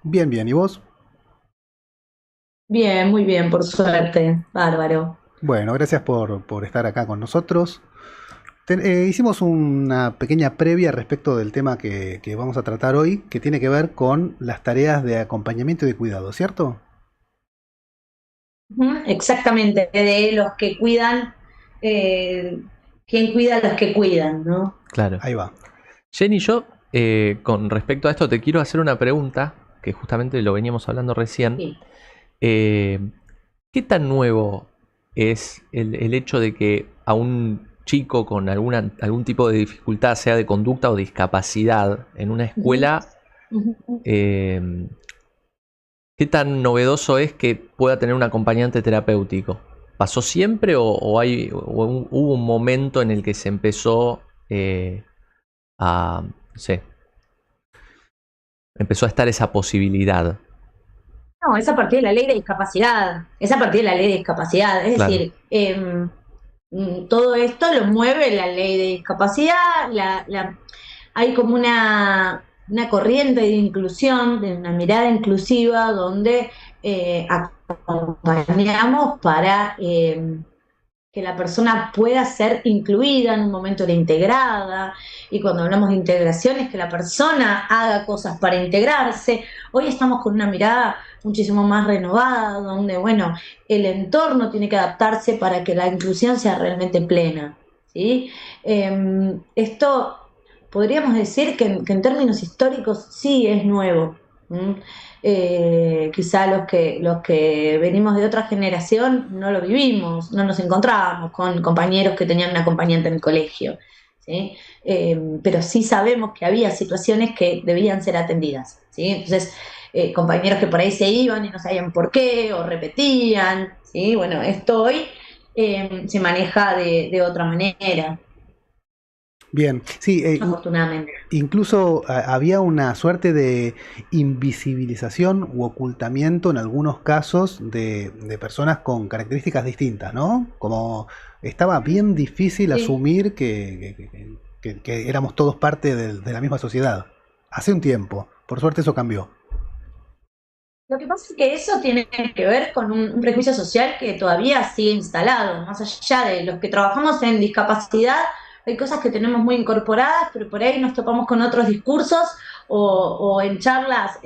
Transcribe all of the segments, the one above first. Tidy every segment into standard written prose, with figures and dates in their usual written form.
Bien, bien. ¿Y vos? Bien, muy bien, por suerte. Bárbaro. Bueno, gracias por estar acá con nosotros. Hicimos una pequeña previa respecto del tema que vamos a tratar hoy, que tiene que ver con las tareas de acompañamiento y de cuidado, ¿cierto? Ujú, exactamente, de los que cuidan, eh, quién cuida a los que cuidan, ¿no? Claro. Ahí va. Jenny, yo con respecto a esto te quiero hacer una pregunta, que justamente lo veníamos hablando recién. Sí. Eh, ¿Qué tan nuevo es el hecho de que a un chico con algún tipo de dificultad, sea de conducta o discapacidad, en una Ujú, escuela, ujú. eh, qué tan novedoso es que pueda tener un acompañante terapéutico? ¿Pasó siempre o hubo un momento en el que se empezó a, no sé, empezó a estar esa posibilidad? No, es a partir de la ley de discapacidad, es a partir de la ley de discapacidad, es Claro. decir, todo esto lo mueve la ley de discapacidad, hay como una corriente de inclusión, de una mirada inclusiva, donde acompañamos para que la persona pueda ser incluida en un momento de integrada, y cuando hablamos de integración es que la persona haga cosas para integrarse. Hoy estamos con una mirada muchísimo más renovada, donde, bueno, el entorno tiene que adaptarse para que la inclusión sea realmente plena, ¿sí? Esto podríamos decir que en términos históricos sí es nuevo. Quizá los que venimos de otra generación no lo vivimos, no nos encontrábamos con compañeros que tenían un acompañante en el colegio, ¿sí? Pero sí sabemos que había situaciones que debían ser atendidas, ¿sí? Entonces, compañeros que por ahí se iban y no sabían por qué, o repetían, ¿sí? Bueno, esto hoy se maneja de otra manera, Bien. Sí, afortunadamente. incluso había una suerte de invisibilización u ocultamiento en algunos casos de personas con características distintas, ¿no? Como estaba bien difícil Sí. asumir que éramos todos parte de la misma sociedad. Hace un tiempo. Por suerte eso cambió. Lo que pasa es que eso tiene que ver con un prejuicio social que todavía sigue instalado, más allá de los que trabajamos en discapacidad, hay cosas que tenemos muy incorporadas, pero por ahí nos topamos con otros discursos o en charlas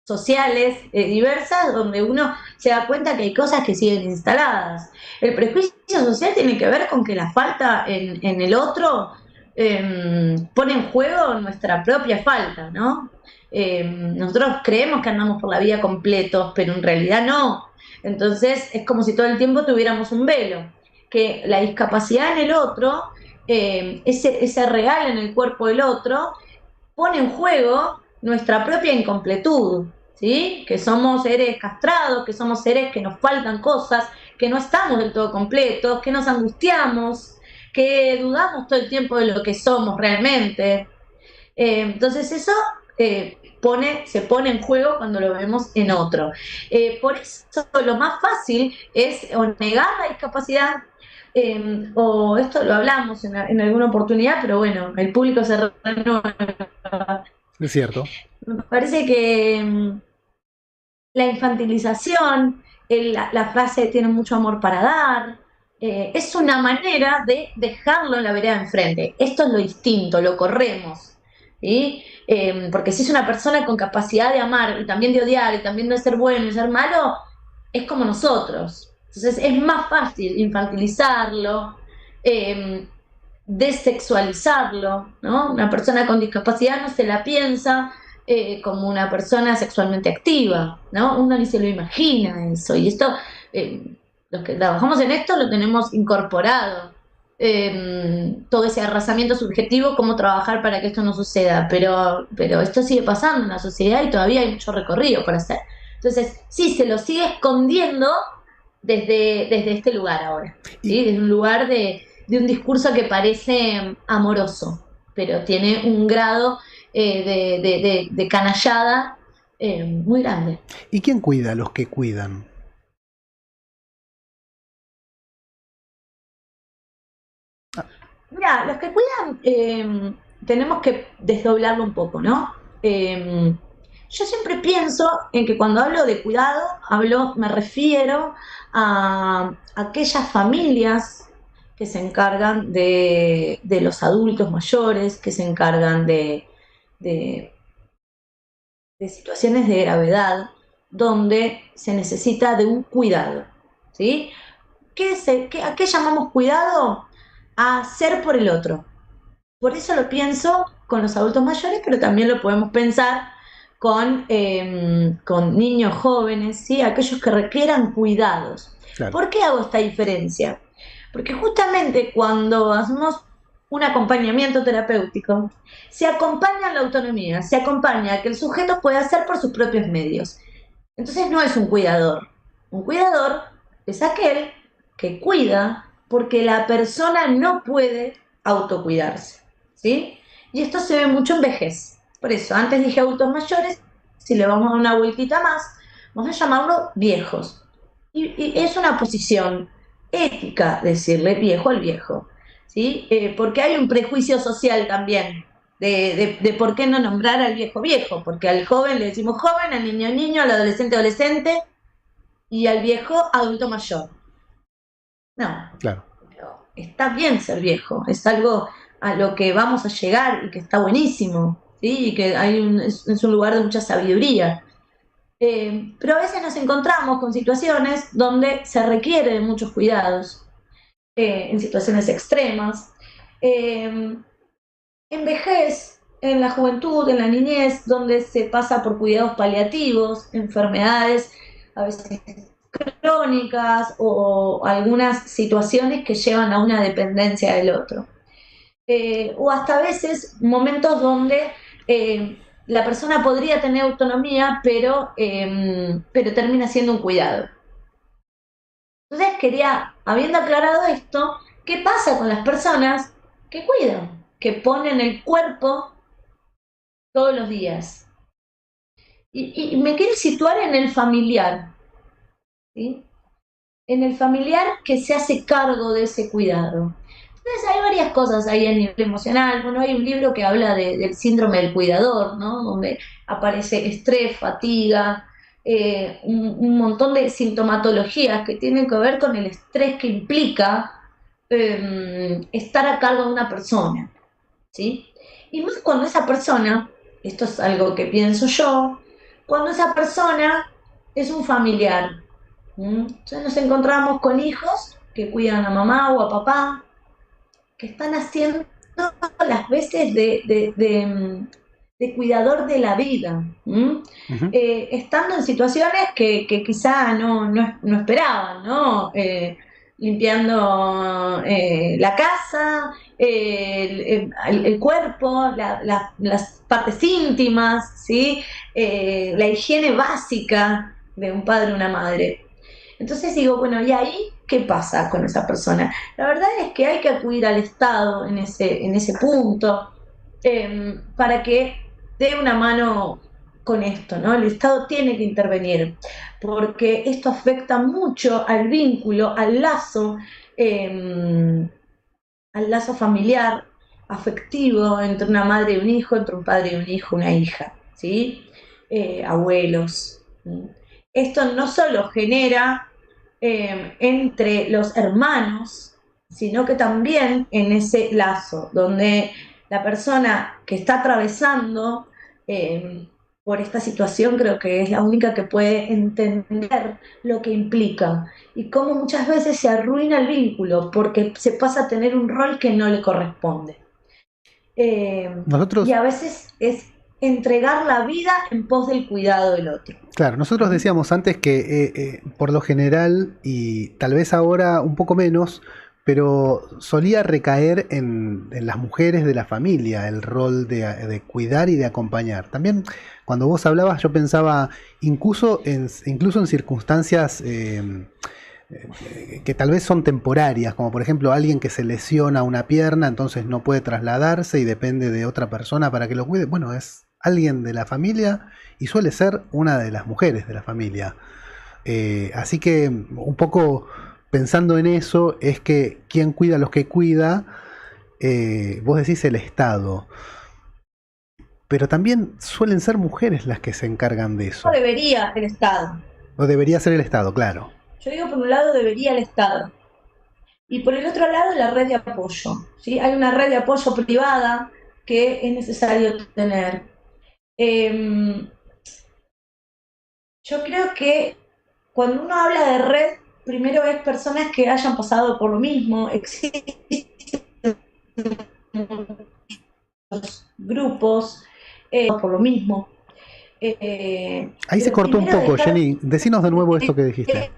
sociales diversas donde uno se da cuenta que hay cosas que siguen instaladas. El prejuicio social tiene que ver con que la falta en el otro pone en juego nuestra propia falta, ¿no? Nosotros creemos que andamos por la vida completos, pero en realidad no. Entonces es como si todo el tiempo tuviéramos un velo, que la discapacidad en el otro, ese real en el cuerpo del otro, pone en juego nuestra propia incompletud, ¿sí? Que somos seres castrados, que somos seres que nos faltan cosas, que no estamos del todo completos, que nos angustiamos, que dudamos todo el tiempo de lo que somos realmente. Entonces eso se pone en juego cuando lo vemos en otro. Por eso lo más fácil es o negar la discapacidad, o esto lo hablamos en alguna oportunidad, pero bueno, el público se renueva. Es cierto. Me parece que la infantilización, la frase tiene mucho amor para dar, es una manera de dejarlo en la vereda de enfrente. Esto es lo distinto, lo corremos. ¿Sí? Porque si es una persona con capacidad de amar y también de odiar y también de ser bueno y ser malo, es como nosotros. Entonces es más fácil infantilizarlo, eh, desexualizarlo, ¿no? Una persona con discapacidad no se la piensa como una persona sexualmente activa, ¿no? Uno ni se lo imagina eso. Y esto, los que trabajamos en esto lo tenemos incorporado. Todo ese arrasamiento subjetivo, cómo trabajar para que esto no suceda, pero esto sigue pasando en la sociedad y todavía hay mucho recorrido por hacer. Entonces, sí, se lo sigue escondiendo desde este lugar ahora, Y, ¿sí? Desde un lugar de un discurso que parece amoroso, pero tiene un grado de canallada muy grande. ¿Y quién cuida a los que cuidan? Mira, los que cuidan tenemos que desdoblarlo un poco, ¿no? Yo siempre pienso en que cuando hablo de cuidado, me refiero a aquellas familias que se encargan de los adultos mayores, que se encargan de, de situaciones de gravedad donde se necesita de un cuidado, ¿sí? ¿A qué llamamos cuidado? A hacer por el otro. Por eso lo pienso con los adultos mayores, pero también lo podemos pensar con niños jóvenes, ¿sí? Aquellos que requieran cuidados. Claro. ¿Por qué hago esta diferencia? Porque justamente cuando hacemos un acompañamiento terapéutico, se acompaña la autonomía, se acompaña a que el sujeto pueda hacer por sus propios medios. Entonces no es un cuidador. Un cuidador es aquel que cuida porque la persona no puede autocuidarse, ¿sí? Y esto se ve mucho en vejez. Por eso, antes dije adultos mayores, si le vamos a dar una vueltita más, vamos a llamarlo viejos. Y es una posición ética decirle viejo al viejo, ¿sí? Porque hay un prejuicio social también de por qué no nombrar al viejo viejo, porque al joven le decimos joven, al niño niño, al adolescente adolescente y al viejo adulto mayor. No, Claro. está bien ser viejo, es algo a lo que vamos a llegar y que está buenísimo, ¿sí? Y que es un lugar de mucha sabiduría. Pero a veces nos encontramos con situaciones donde se requiere de muchos cuidados, en situaciones extremas. En vejez, en la juventud, en la niñez, donde se pasa por cuidados paliativos, enfermedades a veces crónicas o algunas situaciones que llevan a una dependencia del otro. O hasta a veces momentos donde la persona podría tener autonomía, pero termina siendo un cuidado. Entonces habiendo aclarado esto, ¿qué pasa con las personas que cuidan, que ponen el cuerpo todos los días? Y me quiero situar en el familiar, ¿sí? En el familiar que se hace cargo de ese cuidado. Entonces hay varias cosas ahí a nivel emocional. Bueno, hay un libro que habla del síndrome del cuidador, ¿no? Donde aparece estrés, fatiga, un montón de sintomatologías que tienen que ver con el estrés que implica estar a cargo de una persona, ¿sí? Y más cuando esa persona, esto es algo que pienso yo, cuando esa persona es un familiar. Entonces nos encontramos con hijos que cuidan a mamá o a papá, que están haciendo las veces de cuidador de la vida, estando en situaciones que quizá no esperaban, ¿no? Limpiando la casa, el cuerpo, las partes íntimas, ¿sí? La higiene básica de un padre o una madre. Entonces digo, bueno, ¿y ahí qué pasa con esa persona? La verdad es que hay que acudir al Estado en ese punto para que dé una mano con esto, ¿no? El Estado tiene que intervenir porque esto afecta mucho al vínculo, al lazo familiar, afectivo entre una madre y un hijo, entre un padre y un hijo, una hija, ¿sí? Abuelos. Esto no solo genera entre los hermanos, sino que también en ese lazo, donde la persona que está atravesando por esta situación creo que es la única que puede entender lo que implica y cómo muchas veces se arruina el vínculo porque se pasa a tener un rol que no le corresponde. Nosotros, Y a veces es entregar la vida en pos del cuidado del otro. claro, nosotros decíamos antes que por lo general, y tal vez ahora un poco menos, pero solía recaer en las mujeres de la familia el rol de cuidar y de acompañar. También cuando vos hablabas yo pensaba incluso en circunstancias que tal vez son temporarias, como por ejemplo alguien que se lesiona una pierna, entonces no puede trasladarse y depende de otra persona para que lo cuide. Bueno, es alguien de la familia y suele ser una de las mujeres de la familia. Así que un poco pensando en eso es que quien cuida a los que cuida, vos decís el Estado. pero también suelen ser mujeres las que se encargan de eso. No debería el Estado. O debería ser el Estado, claro. Yo digo, por un lado debería el Estado. Y por el otro lado, la red de apoyo, ¿sí? Hay una red de apoyo privada que es necesario tener. Yo creo que cuando uno habla de red, primero es personas que hayan pasado por lo mismo. Existen grupos por lo mismo. Ahí se cortó un poco, Jenny. Decinos de nuevo esto que dijiste.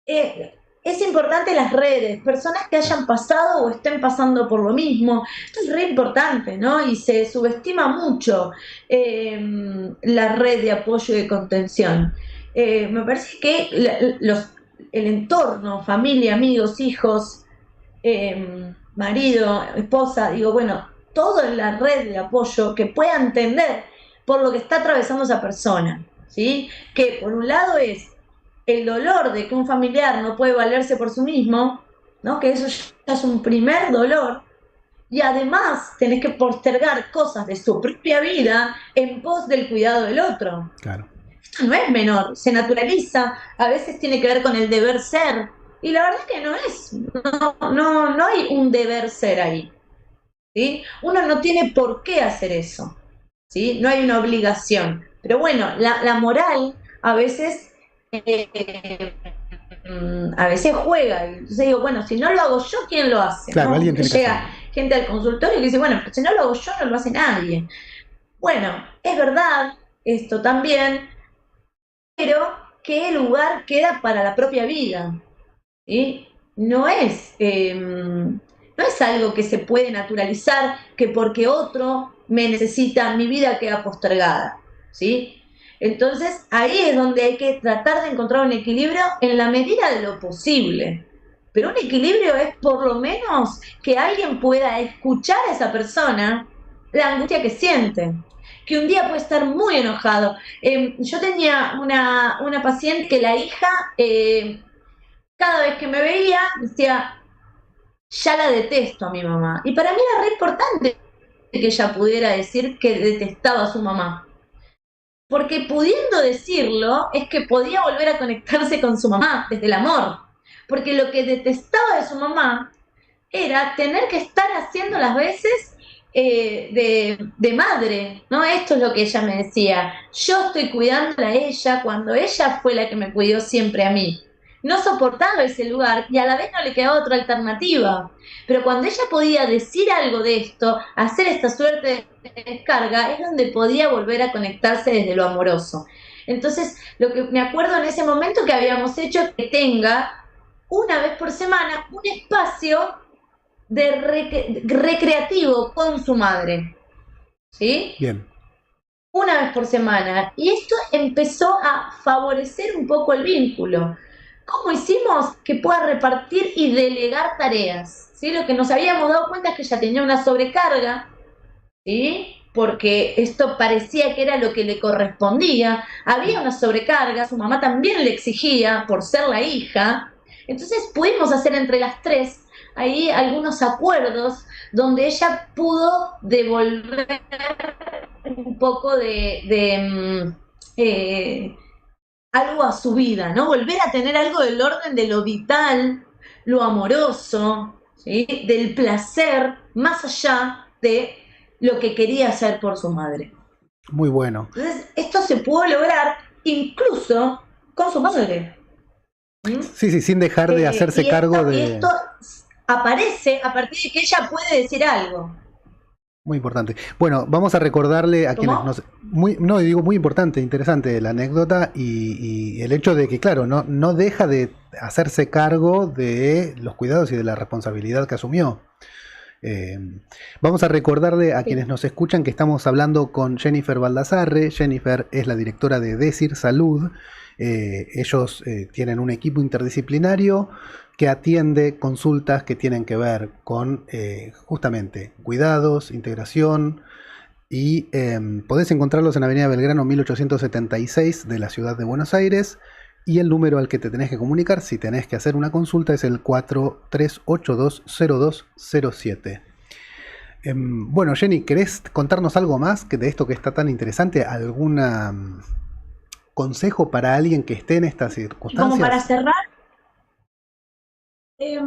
Es importante las redes, personas que hayan pasado o estén pasando por lo mismo. Esto es re importante, ¿no? Y se subestima mucho la red de apoyo y de contención. Me parece que el entorno, familia, amigos, hijos, marido, esposa, digo, bueno, toda la red de apoyo que pueda entender por lo que está atravesando esa persona, ¿sí? Que por un lado es el dolor de que un familiar no puede valerse por sí mismo, ¿no? Que eso ya es un primer dolor, y además tenés que postergar cosas de su propia vida en pos del cuidado del otro. Claro. Esto no es menor, se naturaliza, a veces tiene que ver con el deber ser, y la verdad es que no es, no hay un deber ser ahí, ¿sí? Uno no tiene por qué hacer eso, ¿sí? No hay una obligación, pero bueno, la moral a veces juega. Entonces digo, bueno, si no lo hago yo, ¿quién lo hace? Claro, ¿no? alguien tiene que Llega hacerlo. gente al consultorio y dice, bueno, pero si no lo hago yo, no lo hace nadie. Bueno, es verdad esto también, pero ¿qué lugar queda para la propia vida? ¿Sí? No es algo que se puede naturalizar, que porque otro me necesita, mi vida queda postergada, ¿sí? Entonces, ahí es donde hay que tratar de encontrar un equilibrio en la medida de lo posible. Pero un equilibrio es por lo menos que alguien pueda escuchar a esa persona la angustia que siente. Que un día puede estar muy enojado. Yo tenía una paciente que la hija, cada vez que me veía, decía, ya la detesto a mi mamá. Y para mí era re importante que ella pudiera decir que detestaba a su mamá. Porque pudiendo decirlo, es que podía volver a conectarse con su mamá desde el amor. Porque lo que detestaba de su mamá era tener que estar haciendo las veces de madre, ¿no? Esto es lo que ella me decía. Yo estoy cuidándola a ella cuando ella fue la que me cuidó siempre a mí. No soportaba ese lugar y a la vez no le quedaba otra alternativa. Pero cuando ella podía decir algo de esto, hacer esta suerte de descarga, es donde podía volver a conectarse desde lo amoroso. Entonces, lo que me acuerdo en ese momento que habíamos hecho es que tenga una vez por semana un espacio de recreativo con su madre, ¿sí? Bien. Una vez por semana. Y esto empezó a favorecer un poco el vínculo. ¿Cómo hicimos que pueda repartir y delegar tareas? ¿Sí? Lo que nos habíamos dado cuenta es que ella tenía una sobrecarga, ¿sí? Porque esto parecía que era lo que le correspondía. Había una sobrecarga, su mamá también le exigía por ser la hija. Entonces pudimos hacer entre las tres ahí algunos acuerdos donde ella pudo devolver un poco algo a su vida, ¿no? Volver a tener algo del orden de lo vital, lo amoroso, ¿sí? Del placer, más allá de lo que quería hacer por su madre. Muy bueno. Entonces, esto se pudo lograr incluso con su madre. ¿Mm? Sí, sin dejar de hacerse cargo de... Y esto aparece a partir de que ella puede decir algo. Muy importante. Bueno, vamos a recordarle a quienes nos... muy importante, interesante la anécdota y el hecho de que, claro, no deja de hacerse cargo de los cuidados y de la responsabilidad que asumió. Vamos a recordarle a quienes nos escuchan que estamos hablando con Jennifer Baldassarre. Jennifer es la directora de Decir Salud. Ellos tienen un equipo interdisciplinario que atiende consultas que tienen que ver con justamente cuidados, integración, y podés encontrarlos en Avenida Belgrano 1876 de la ciudad de Buenos Aires, y el número al que te tenés que comunicar si tenés que hacer una consulta es el 43820207. Bueno, Jenny, ¿querés contarnos algo más que de esto que está tan interesante? ¿Algún consejo para alguien que esté en estas Y como para circunstancias? cerrar, eh,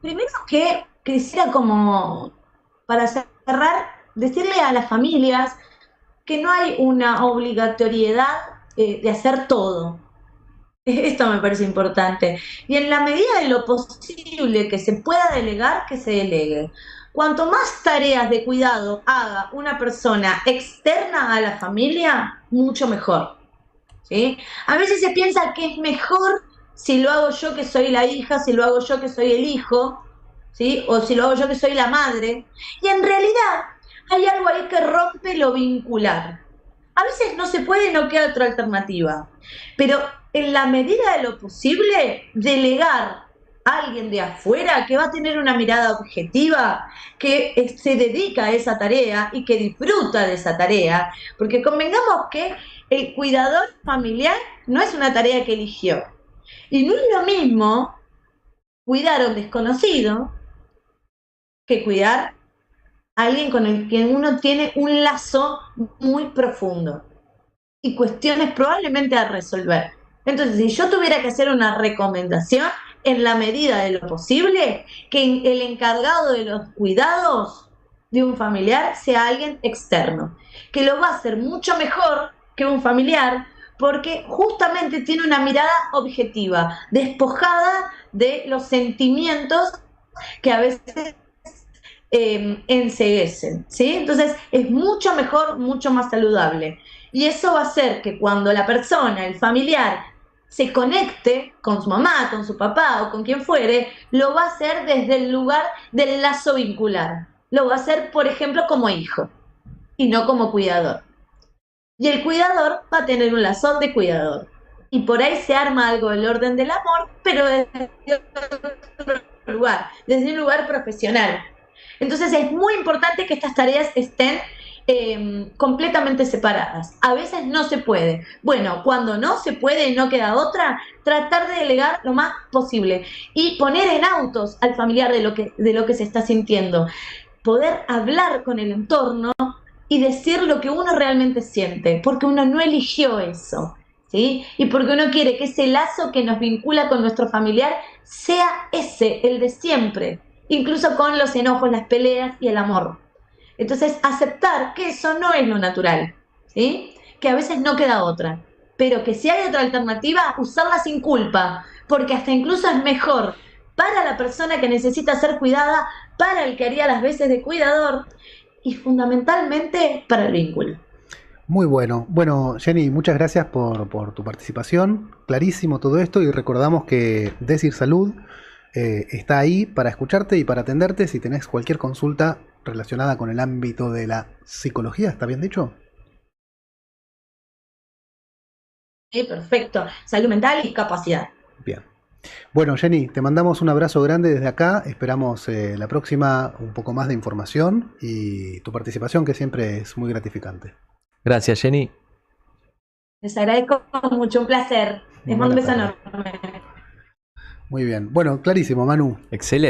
primero que quisiera como, para cerrar, decirle a las familias que no hay una obligatoriedad de hacer todo. Esto me parece importante. Y en la medida de lo posible que se pueda delegar, que se delegue. Cuanto más tareas de cuidado haga una persona externa a la familia, mucho mejor. ¿Sí? A veces se piensa que es mejor si lo hago yo que soy la hija, si lo hago yo que soy el hijo, ¿sí? O si lo hago yo que soy la madre. Y en realidad hay algo ahí que rompe lo vincular. A veces no se puede, no queda otra alternativa. Pero en la medida de lo posible, delegar a alguien de afuera que va a tener una mirada objetiva, que se dedica a esa tarea y que disfruta de esa tarea, porque convengamos que el cuidador familiar no es una tarea que eligió. Y no es lo mismo cuidar a un desconocido que cuidar a alguien con el que uno tiene un lazo muy profundo y cuestiones probablemente a resolver. Entonces, si yo tuviera que hacer una recomendación, en la medida de lo posible, que el encargado de los cuidados de un familiar sea alguien externo, que lo va a hacer mucho mejor que un familiar, porque justamente tiene una mirada objetiva, despojada de los sentimientos que a veces enceguecen, ¿sí? Entonces es mucho mejor, mucho más saludable. Y eso va a hacer que cuando la persona, el familiar, se conecte con su mamá, con su papá o con quien fuere, lo va a hacer desde el lugar del lazo vincular. Lo va a hacer, por ejemplo, como hijo y no como cuidador. Y el cuidador va a tener un lazo de cuidador. Y por ahí se arma algo del orden del amor, pero desde otro lugar, desde un lugar profesional. Entonces es muy importante que estas tareas estén completamente separadas. A veces no se puede. Bueno, cuando no se puede y no queda otra, tratar de delegar lo más posible y poner en autos al familiar de lo que se está sintiendo. Poder hablar con el entorno y decir lo que uno realmente siente, porque uno no eligió eso, ¿sí? Y porque uno quiere que ese lazo que nos vincula con nuestro familiar sea ese, el de siempre, incluso con los enojos, las peleas y el amor. Entonces, aceptar que eso no es lo natural, ¿sí? Que a veces no queda otra, pero que si hay otra alternativa, usarla sin culpa, porque hasta incluso es mejor para la persona que necesita ser cuidada, para el que haría las veces de cuidador y fundamentalmente para el vínculo. Muy bueno. Bueno, Jenny, muchas gracias por tu participación. Clarísimo todo esto y recordamos que Decir Salud está ahí para escucharte y para atenderte si tenés cualquier consulta relacionada con el ámbito de la psicología. ¿Está bien dicho? Perfecto. Salud mental y capacidad. Bien. Bueno, Jenny, te mandamos un abrazo grande desde acá. Esperamos la próxima un poco más de información y tu participación que siempre es muy gratificante. Gracias, Jenny. Les agradezco mucho, un placer. Les mando un Buenas beso tardes. enorme. Muy bien. Bueno, clarísimo, Manu. Excelente.